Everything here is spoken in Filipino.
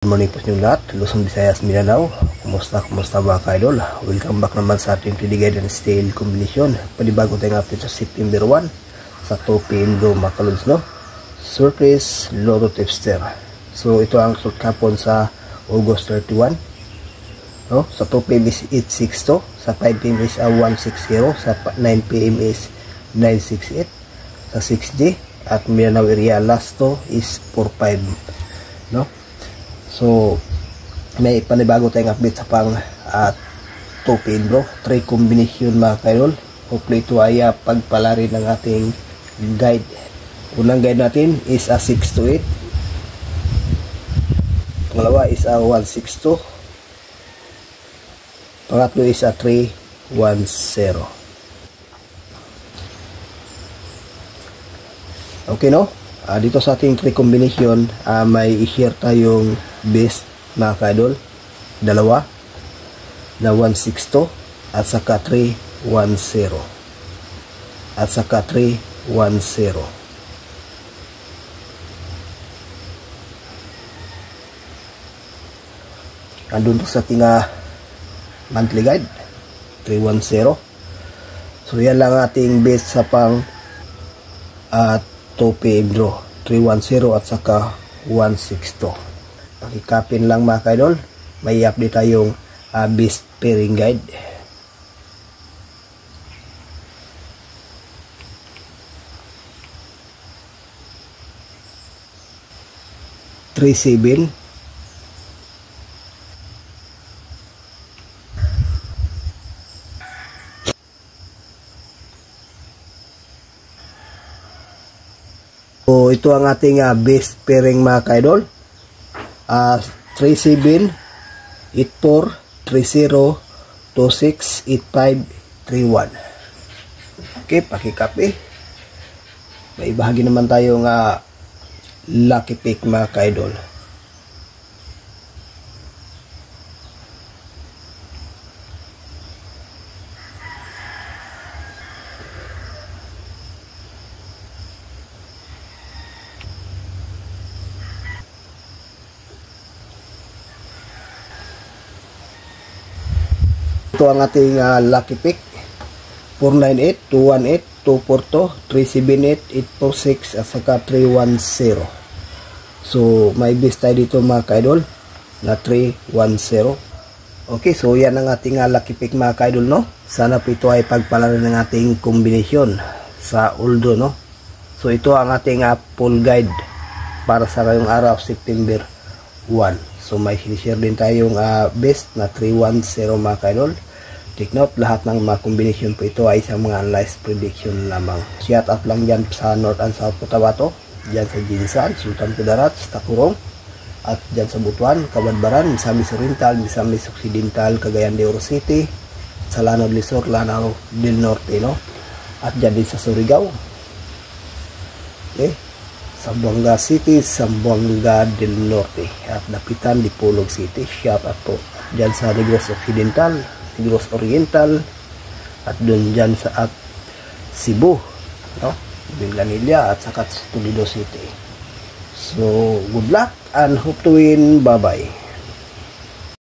Good morning po sa inyong lahat, Luzon, Visayas, Mindanao. Kumusta ba ka-idol? Welcome back naman sa ating 3D guide and style combination. Panibago tayong update sa September 1 sa 2 PM do Macaloons, no? Surprise Lotto Tipster. So ito ang result kapon sa August 31, no? Sa 2 PM is 862, sa 5 PM is 160, sa 9 PM is 968, sa 6G at Mindanao area last 2 is 45, no? So may panibago tayong update sa pang 2 PM bro, 3 combination mga kaidol. Hopefully ito ay pagpalari ng ating guide. Unang guide natin is 6 to 8, pangalawa is 162, pangatlo is 310. Okay, no? Dito sa ating 3 combination, may i-share tayong base mga kaidol, dalawa na 162 at saka 310 at saka 310. Andun to sa ating monthly guide 310. So yan lang ating base sa pang 2 PM draw 310 at saka 162. Pakikapin lang mga kaidol, may update tayong best pairing guide. Three seven, so ito ang ating best pairing mga kaidol. 37, 84, 30, 26, 85, 31. Okay, pakikapi. May bahagi naman tayong lucky pick mga kaidol. Ito ang ating lucky pick. 498, 218, 242, 378, 846 at saka 310. So may best tayo dito mga kaidol na 310. Okay, so yan ang ating lucky pick mga kaidol, no? Sana po ito ay pagpalaro ng ating combination sa Uldo, no? So ito ang ating full guide para sa ngayong araw, September 1. So may share din tayong best na 310 mga kaidol. Take note, lahat ng mga combination po ito ay isang mga analyzed prediction lamang. Shout out lang dyan sa North and South Cotabato, dyan sa Jinsan, Sultan Kudarat, Takurong, at dyan sa Butuan, Kabadbaran, Misamis Oriental, Misamis Occidental, Cagayan de Oro City, sa Lanao del Sur, Lanao del Norte, no? At dyan din sa Surigao. Okay? Zamboanga City, Zamboanga del Norte, at Dapitan, Dipolog City. Shout out po dyan sa Negros Occidental, Negros Oriental, at doon dyan sa Cebu, no? Binlanilla at saka Toledo City. So good luck and hope to win. Bye bye.